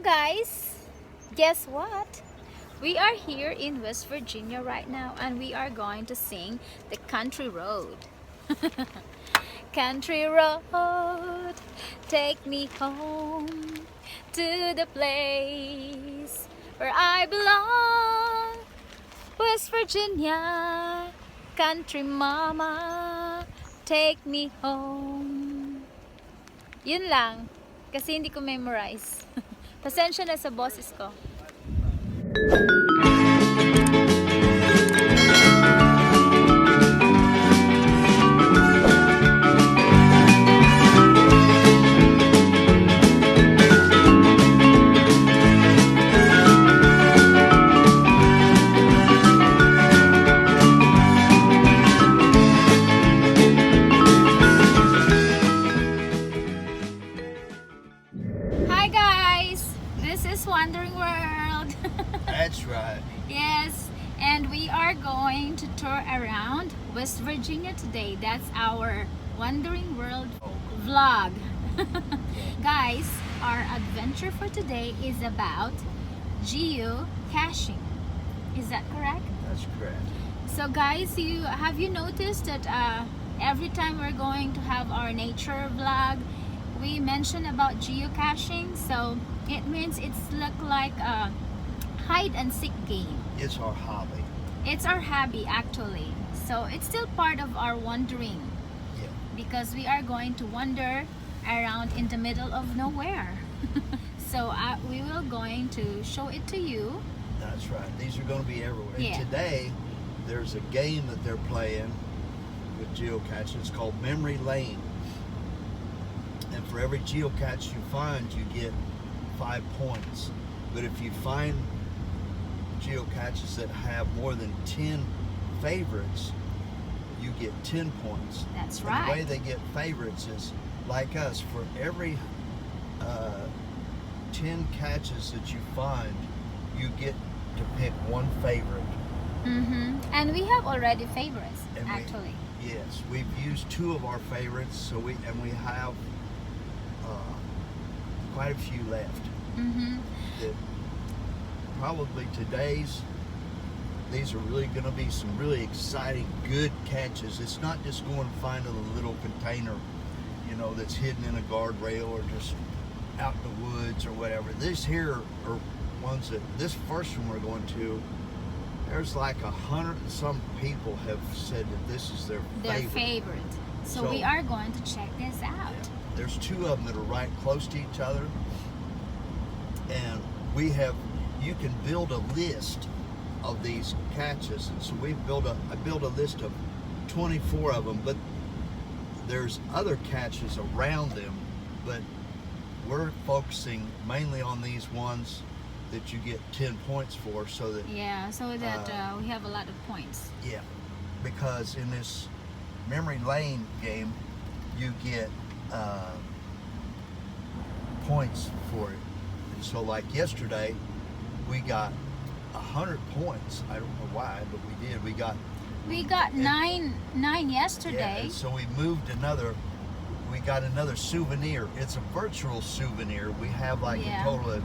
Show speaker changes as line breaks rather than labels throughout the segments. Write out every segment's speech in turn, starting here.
guys, guess what? We are here in West Virginia right now and we are going to sing the country road. Country road, take me home to the place where I belong. West Virginia, country mama, take me home. Yun lang, kasi hindi ko memorize. Pasensya na sa boses ko. Hi guys, this is Wandering World.
That's right.
Yes, and we are going to tour around West Virginia today. That's our Wandering World vlog. Guys, our adventure for today is about geocaching. Is that correct?
That's correct.
So guys, have you noticed that every time we're going to have our nature vlog, we mention about geocaching? So it means it's like a hide and seek game.
It's our hobby.
It's our hobby actually. So it's still part of our wandering.
Yeah.
Because we are going to wander around in the middle of nowhere. So we will going to show it to you.
That's right. These are going to be everywhere.
Yeah.
And today, there's a game that they're playing with geocaching. It's called Memory Lane. And for every geocache you find, you get 5 points. But if you find geocaches that have more than 10 favorites, you get 10 points.
That's
And
right.
the way they get favorites is like us. For every 10 catches that you find, you get to pick one favorite.
And we have already favorites
And
actually.
Yes, we've used 2 of our favorites, so we have quite a few left. That probably these are really going to be some really exciting, good catches. It's not just going and finding a little container, you know, that's hidden in a guardrail or just out in the woods or whatever. These here are ones that, this first one we're going to, there's like 100 and some people have said that this is their favorite.
So we are going to check this out.
Yeah. There's 2 of them that are right close to each other, and you can build a list of these catches, and so I built a list of 24 of them, but there's other catches around them, but we're focusing mainly on these ones that you get 10 points for, so that
we have a lot of points.
yeah, because in this Memory Lane game you get points for it. And so like yesterday we got 100 points. I don't know why, but we did. We got
nine yesterday.
Yeah, and so we got another souvenir. It's a virtual souvenir. We have like a total of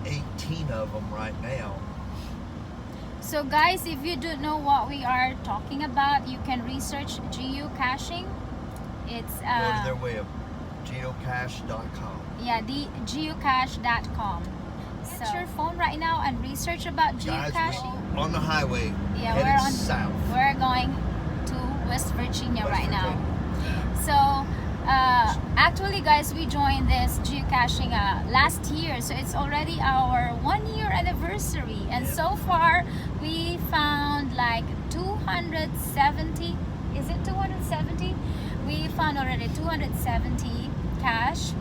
18 of them right now.
So guys, if you don't know what we are talking about, you can research geocaching. It's
Go to their way of geocache.com.
Yeah, the geocache.com. Get your phone right now and research about geocaching.
Guys, on the highway,
yeah,
headed south.
We're going to West Virginia right now. So actually guys, we joined this geocaching last year, so it's already our 1-year anniversary, and so far we found like 270. Is it 270? We found already 270 cache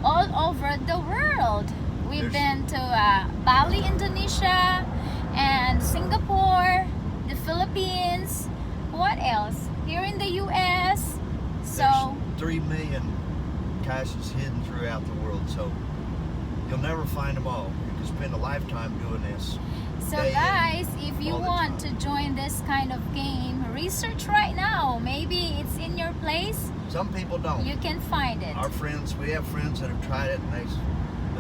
all over the world. We've been to Bali, Indonesia, and Singapore, the Philippines. What else? Here in the US. So
there's 3 million caches hidden throughout the world, so you'll never find them all. You can spend a lifetime doing this.
So guys, if you want to join this kind of game, research right now. Maybe it's in your place.
Some people don't.
You can find it.
We have friends that have tried it, and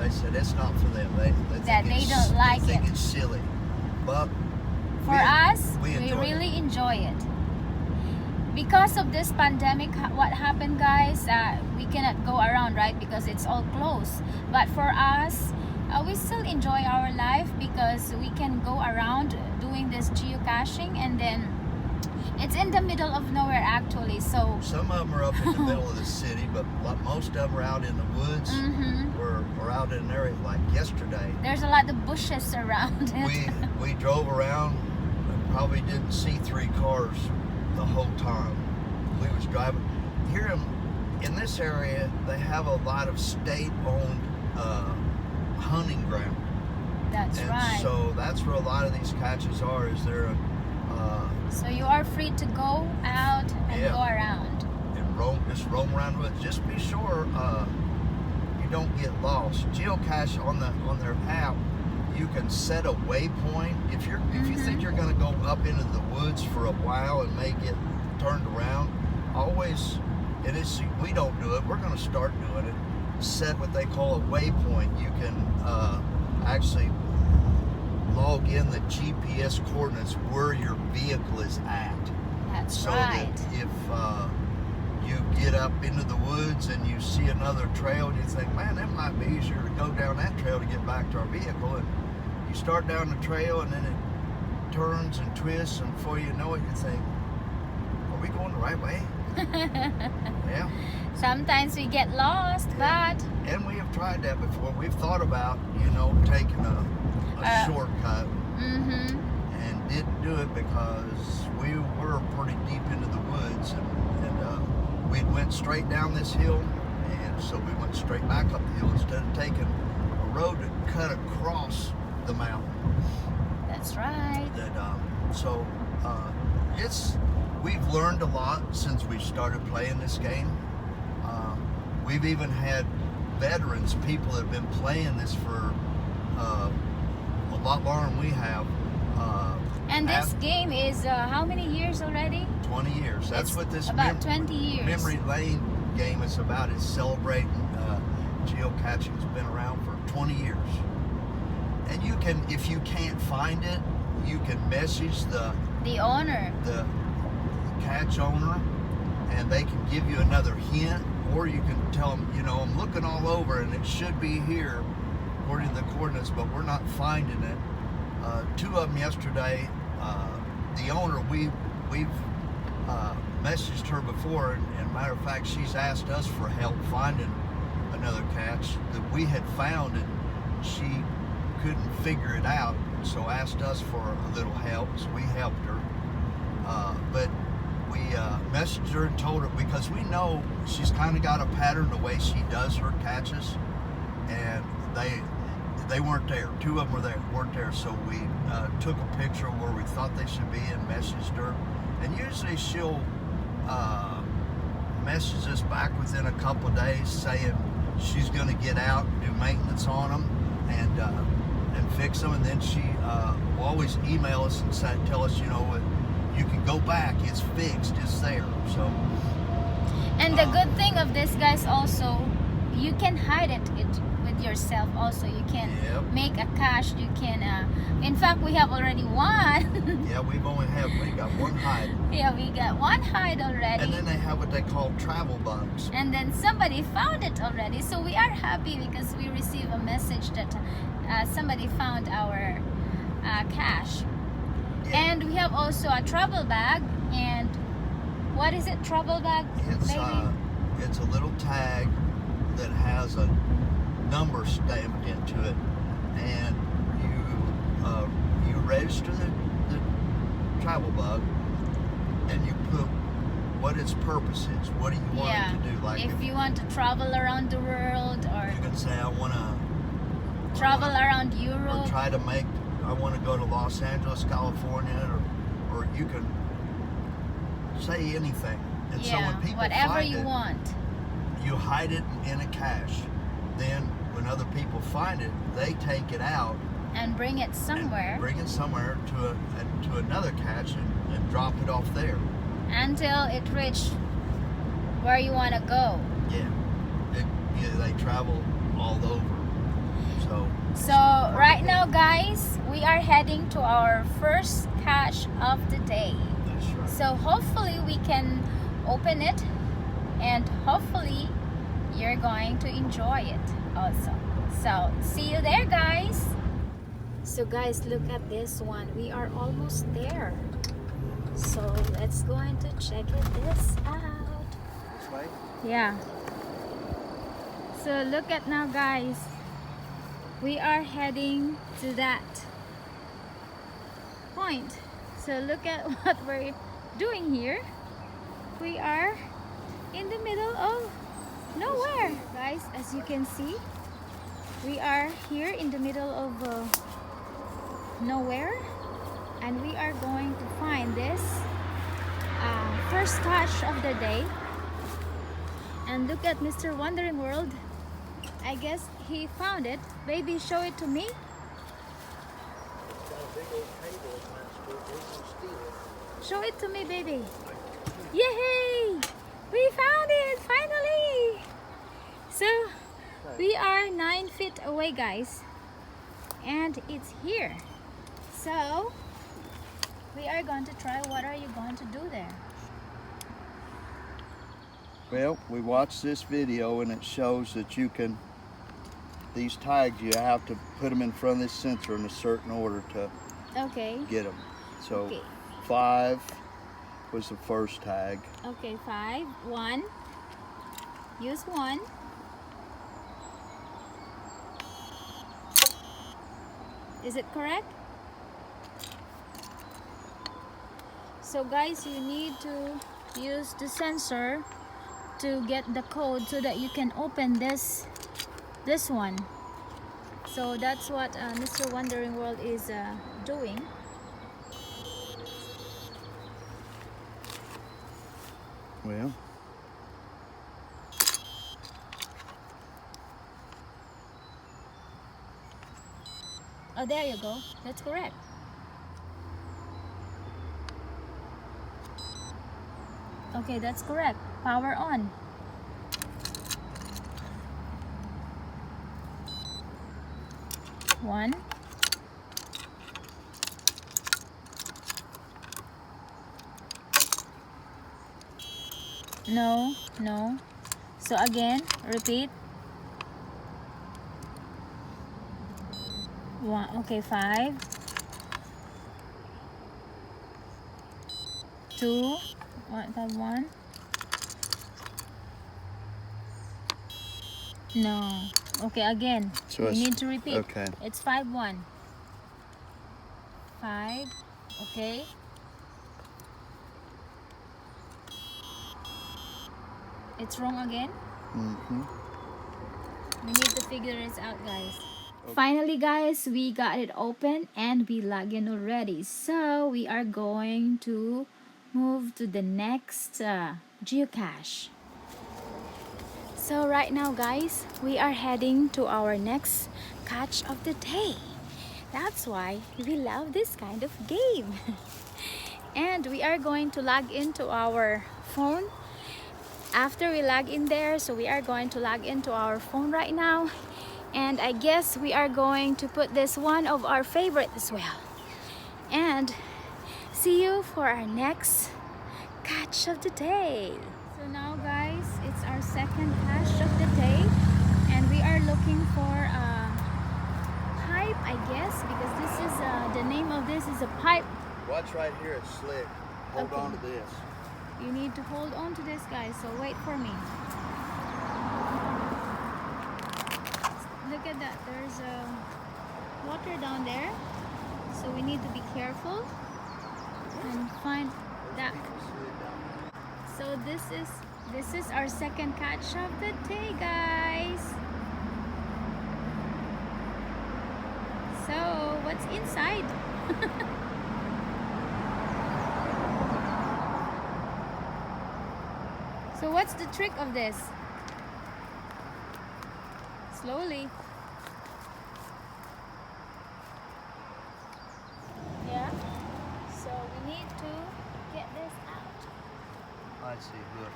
they said it's not for them. They
That
think
they don't like
they think
it.
it's silly. But
For us, we
enjoy
really enjoy it. Because of this pandemic, what happened, guys? We cannot go around, right? Because it's all closed. But for us, we still enjoy our life because we can go around doing this geocaching, and then it's in the middle of nowhere actually. So
some of them are up in the middle of the city, but most of them are out in the woods. Or out in an area like yesterday.
There's a lot of bushes around it.
We drove around and probably didn't see 3 cars the whole time. We was driving. Here in this area, they have a lot of state-owned hunting ground.
That's
and
right.
So that's where a lot of these caches are. Is there?
So you are free to go out and go around.
And just roam around with. Just be sure you don't get lost. Geocache on their app, you can set a waypoint. If you think you're going to go up into the woods for a while and may get turned around, always, and we don't do it. We're going to start doing it. Set what they call a waypoint. You can actually log in the GPS coordinates where your vehicle is at.
That's
so
right.
that if you get up into the woods and you see another trail and you think, man, it might be easier to go down that trail to get back to our vehicle, and you start down the trail and then it turns and twists, and before you know it, you think, are we going the right way? Yeah.
Sometimes we get lost, but
and we have tried that before. We've thought about, taking a shortcut and didn't do it because we were pretty deep into the woods, and we went straight down this hill, and so we went straight back up the hill instead of taking a road that cut across the mountain.
That's right.
We've learned a lot since we started playing this game. We've even had veterans, people that have been playing this for a lot longer than we have.
And this game is how many years already?
20 years. That's
It's
what this
about 20 years.
Memory Lane game is about. It's celebrating geocaching's been around for 20 years. And you can, if you can't find it, you can message the
owner,
the cache owner, and they can give you another hint, or you can tell them, I'm looking all over and it should be here according to the coordinates, but we're not finding it. 2 of them yesterday. The owner, we've messaged her before, and matter of fact, she's asked us for help finding another cache that we had found, and she couldn't figure it out, so asked us for a little help, so we helped her. But we messaged her and told her, because we know she's kind of got a pattern the way she does her caches, and they weren't there. 2 of them weren't there, so we took a picture of where we thought they should be and messaged her. And usually she'll message us back within a couple of days saying she's going to get out, do maintenance on them, and fix them. And then she will always email us and tell us, you can go back, it's fixed, it's there. So.
And the good thing of this, guys, also, you can hide it with yourself. Also, you can make a cache. You can. In fact, we have already one.
Yeah, we got 1 hide.
Yeah, we got 1 hide already.
And then they have what they call travel bugs.
And then somebody found it already, so we are happy because we received a message that somebody found our cache.
Yeah.
And we have also a travel bag. And what is it? Travel bag?
It's a little tag that has a number stamped into it, and you register the travel bug, and you put what its purpose is. What do you want it to do? Like
if you want to travel around the world, or
you can say I want to
travel around Europe,
or I want to go to Los Angeles, California, or you can say anything. And so when people
whatever
find
you
it,
want.
You hide it in a cache. Then when other people find it, they take it out
and bring it somewhere.
To another cache and drop it off there
until it reaches where you want to go.
Yeah, they travel all over.
So right now, guys, we are heading to our first cache of the day.
That's right.
So hopefully we can open it, and hopefully you're going to enjoy it also. So see you there, guys. So guys, look at this one. We are almost there. So let's go and to check this out.
This way?
Yeah. So look at now, guys. We are heading to that point. So look at what we're doing here. We are in the middle of nowhere, guys. As you can see, we are here in the middle of nowhere, and we are going to find this first cache of the day. And look at Mr. Wandering World. I guess he found it. Baby, show it to me.
It's got a big old table attached to it. We can steal it.
Show it to me, baby. Yay! We found it finally. So we are 9 feet away, guys, and it's here. So we are going to try. What are you going to do there?
Well, we watched this video and it shows that you can, these tags, you have to put them in front of this sensor in a certain order to
Okay.
get them. So
Okay.
5 was the first tag.
Okay, 5, 1. Use 1. Is it correct? So guys, you need to use the sensor to get the code so that you can open this one. So that's what Mr. Wandering World is doing.
Well,
Oh, there you go. That's correct. Okay, that's correct. Power on. One. No, no. So again, repeat. 1. Okay, 5. 2. 1. No. Okay, again.
So
You
it's-
need to repeat.
okay.
It's 5, 1. 5. Okay. It's wrong again.
mm-hmm.
We need to figure this out, guys. Finally, guys, we got it open and we log in already. So we are going to move to the next geocache. So right now, guys, we are heading to our next catch of the day. That's why we love this kind of game. And we are going to log into our phone. After we log in there, so we are going to log into our phone right now. And I guess we are going to put this one of our favorite as well. And see you for our next catch of the day. So now, guys, it's our second catch of the day, and we are looking for a pipe, I guess, because this is the name of this is a pipe.
Watch right here, it's slick. Hold
Okay.
on to this.
You need to hold on to this, guys, so wait for me. Look at that, there's water down there, so we need to be careful and find that. So this is our second catch of the day, guys. So what's inside? So what's the trick of this? Slowly. Yeah. So we need to get this out.
I see, look.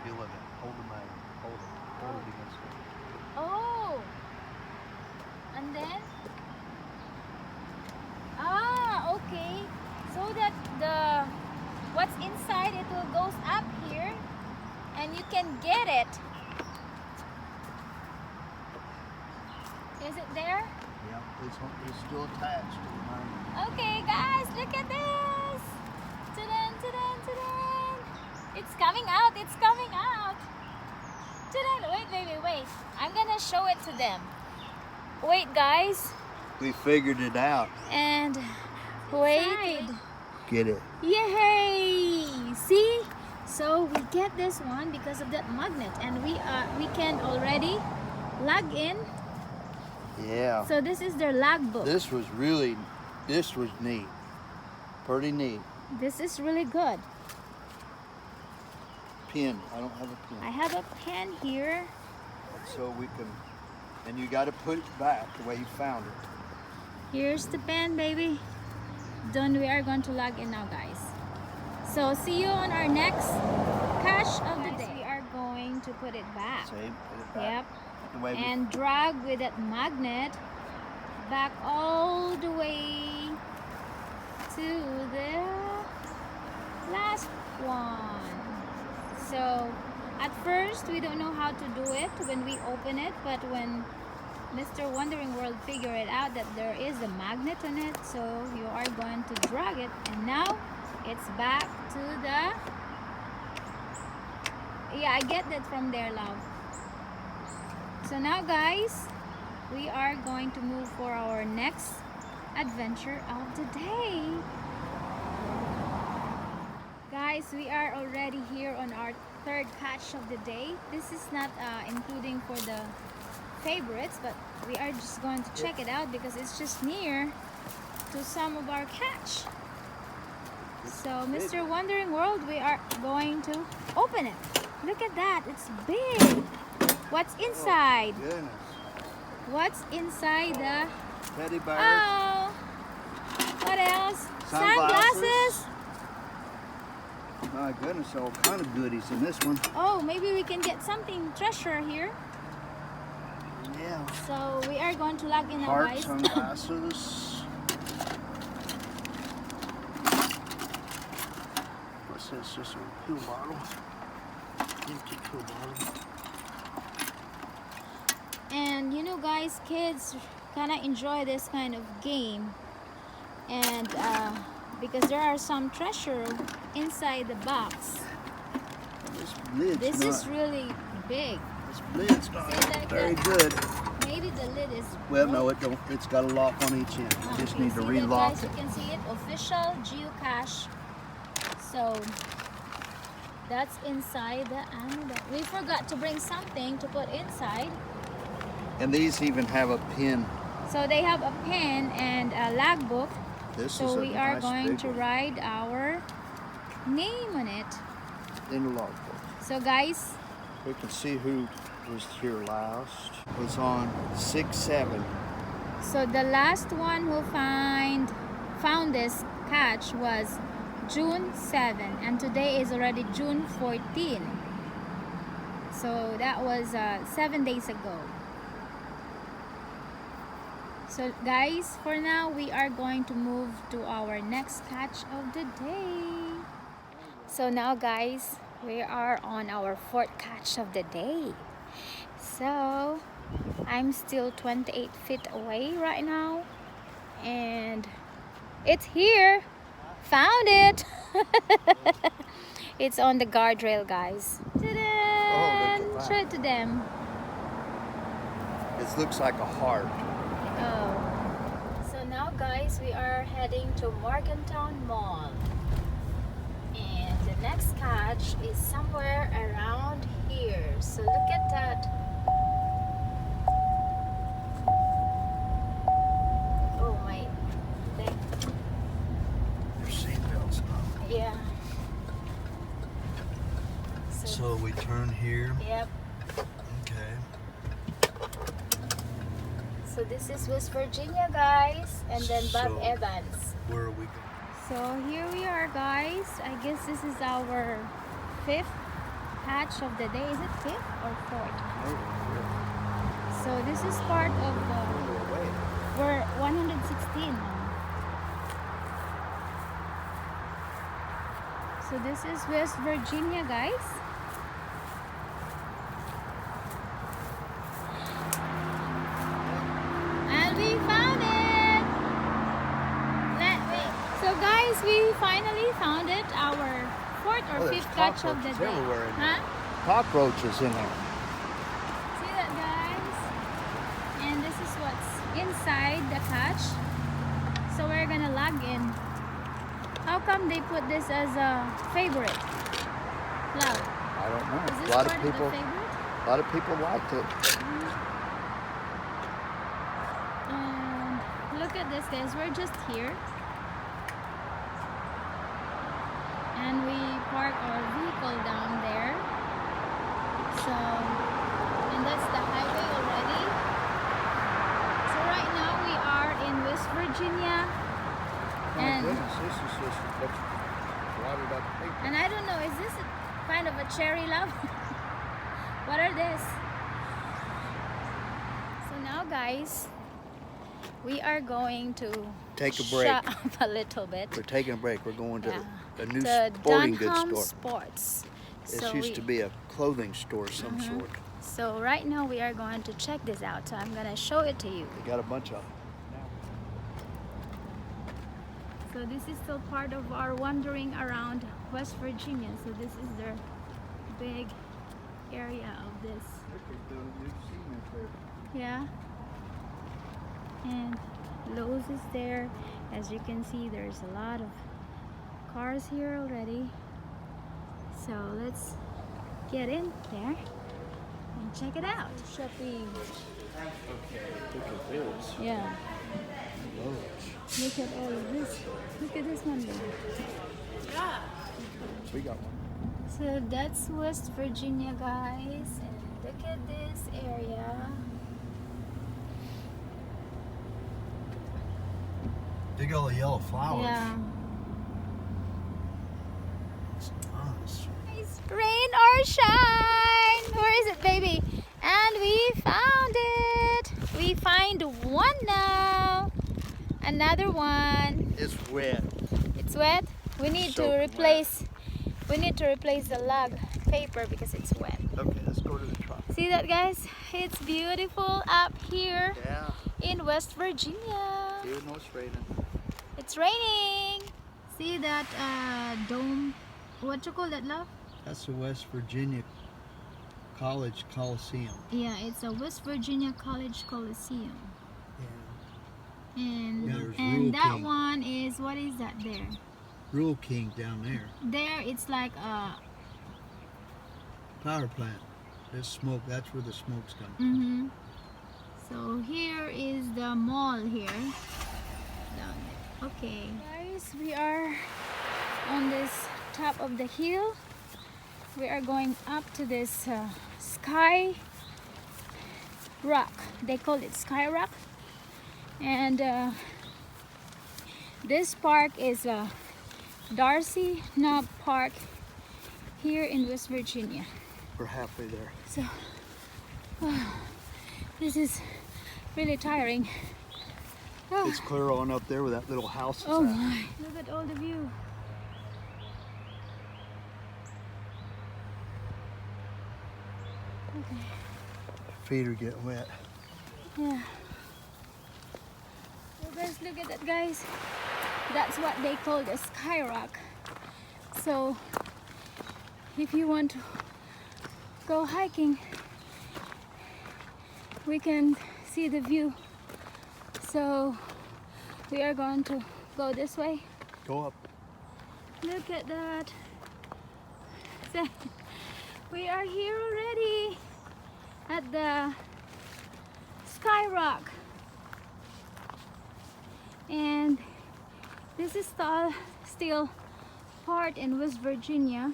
Feel of it. Hold the mag. Hold it. Hold it against it.
Oh. And then okay, so that what's inside it will goes up here and you can get it. Is it there?
Yeah, it's still attached to the magnet.
Okay guys, look at this. Ta-dan, ta-dan, ta-dan. It's coming out, it's coming out. Ta-dan. Wait. I'm gonna show it to them. Wait guys.
We figured it out.
And wait.
Get it.
Yay! See? So we get this one because of that magnet, and we can already log in.
Yeah.
So this is their logbook.
This was neat. Pretty neat.
This is really good.
Pen. I don't have a pen.
I have a pen here.
So we can, and you got to put it back the way you found it.
Here's the pen, baby. Then we are going to log in now, guys. So see you on our next cache of the day. We are going to put it back.
See, put it back.
Yep.
The way
And drag with that magnet back all the way to the last one. So at first we don't know how to do it when we open it, but when Mr. Wandering World figured it out that there is a magnet on it, so you are going to drag it, and now it's back to the, yeah, I get that from there, love. So now guys, we are going to move for our next adventure of the day. Guys, we are already here on our third cache of the day. This is not including for the favorites, but we are just going to check it out because it's just near to some of our catch. So Mr. Wandering World, we are going to open it. Look at that, it's big. What's inside?
Oh, goodness.
What's inside the
Teddy bear.
oh, what else?
Sunglasses. My goodness, all kind of goodies in this one.
Oh, maybe we can get something treasure here.
Yeah.
So we are going to log in now,
Heart
guys.
sunglasses. What's this? Just a pill bottle. Empty pill bottle.
And you know guys, kids kind of enjoy this kind of game, and because there are some treasure inside the box. This is really big.
This lid's not very good.
Maybe the lid is
Well, no, it don't. It's got a lock on each end. You just need to relock
guys,
it.
you can see it, official geocache. So that's inside the ammo. We forgot to bring something to put inside.
And these even have a pin.
So they have a pen and a logbook.
This
So
is a
we are
nice
going
big
to
one.
write our name on it.
In the logbook.
So guys,
We can see who was here last. It was on 6/7.
so the last one who found this catch was June 7, and today is already June 14. So that was 7 days ago. So guys, for now we are going to move to our next catch of the day. So now guys, we are on our fourth catch of the day. So I'm still 28 feet away right now, and it's here. Found it. It's on the guardrail, guys. Ta-da!
Oh,
Show it to them.
It looks like a heart.
Oh. So now guys, we are heading to Morgantown Mall. And the next catch is somewhere around here. So look at that. Oh my thing.
Your seatbelt's on.
Yeah.
So we turn here.
Yep.
Okay.
So this is West Virginia, guys, and then Bob
So-
Evans.
Where are we going?
So here we are, guys. I guess this is our fifth catch of the day. Is it fifth or fourth?
Oh,
So this is part of the 16. So this is West Virginia, guys. And we found it. So guys, we finally found it. Our fourth or fifth catch of the day.
Everywhere in
Huh?
there. Cockroaches in there.
See that, guys? And this is what's inside the catch. So we're gonna log in. How come they put this as a favorite? Love.
I don't know.
Is this
A lot
part
of people.
of the favorite?
A lot of people liked it.
And look at this, guys. We're just here. And we park our vehicle down there. So, and that's the highway already. So right now we are in West Virginia.
My
And
goodness, this is just looks watered up paper.
And I don't know, is this kind of a cherry, love? What are this? So now, guys, we are going to
Take a break.
shut up a little bit.
We're taking a break. We're going to a new
The
sporting goods
Dunham
store.
Sports.
This used to be a clothing store of some sort.
So right now we are going to check this out. So I'm gonna show it to you.
They got a bunch of them.
So this is still part of our wandering around West Virginia. So this is the big area of this. Yeah. And Lowe's is there. As you can see, there's a lot of cars here already. So let's get in there and check it out. Shopping.
Okay, look at this.
Yeah.
Lowe's.
Look at all of this. Look at this one there.
We got one.
So that's West Virginia, guys. And look at this area.
Big old yellow flowers.
Yeah.
It's nice.
It's rain or shine. Where is it, baby? And we found it. We find one now. Another one.
It's wet.
It's wet. We need to
Soaking
replace. We need to replace the log paper because it's wet.
Okay, let's go to the truck.
See that, guys? It's beautiful up here
Yeah.
in West Virginia.
Even though it's raining.
It's raining. See that dome? What you call that, love?
That's the West Virginia College Coliseum.
Yeah, it's a West Virginia College Coliseum.
Yeah.
And
There's Rule
and that
King.
one is, what is that there?
Rule King down there.
There it's like a
Power plant. There's smoke. That's where the smoke's coming.
So here is the mall here. Down there. Okay. Guys, we are on this top of the hill. We are going up to this sky rock. They call it Sky Rock. And this park is Darcy Knob Park here in West Virginia.
We're halfway there.
So this is really tiring.
It's clear on up there where that little house is
Oh
at.
my, look at all the view. Okay.
Feet are getting wet.
Yeah. So guys, look at that, guys. That's what they call the Sky Rock. So if you want to go hiking, we can see the view. So we are going to go this way.
Go up.
Look at that. So we are here already at the Sky Rock. And this is still part in West Virginia.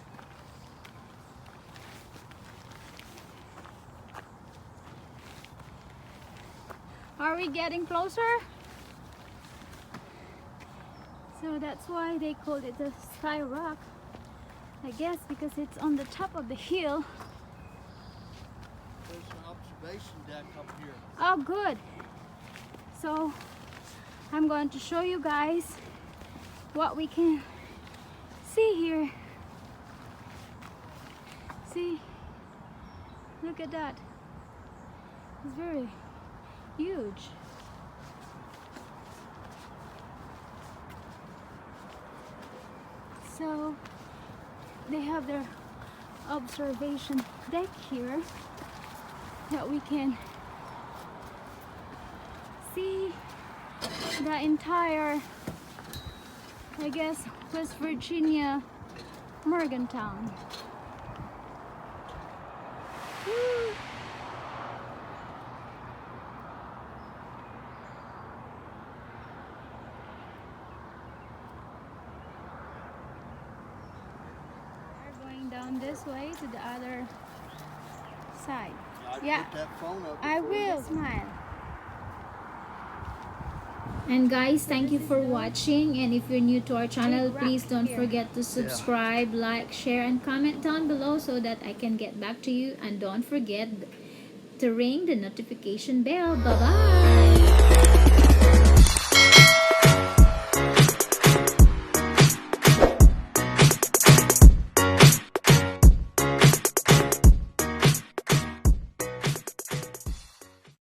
Are we getting closer? So that's why they called it the Sky Rock. I guess because it's on the top of the hill.
There's an observation deck up here.
Oh, good. So I'm going to show you guys what we can see here. See, look at that. It's very huge. So they have their observation deck here that we can see the entire, I guess, West Virginia, Morgantown. Woo. We're going down this way to the other side. Yeah,
Put that phone up
I
before you-
will smile. And guys, thank you for watching, and if you're new to our channel, please don't forget to subscribe, like, share, and comment down below so that I can get back to you, and don't forget to ring the notification bell. Bye bye.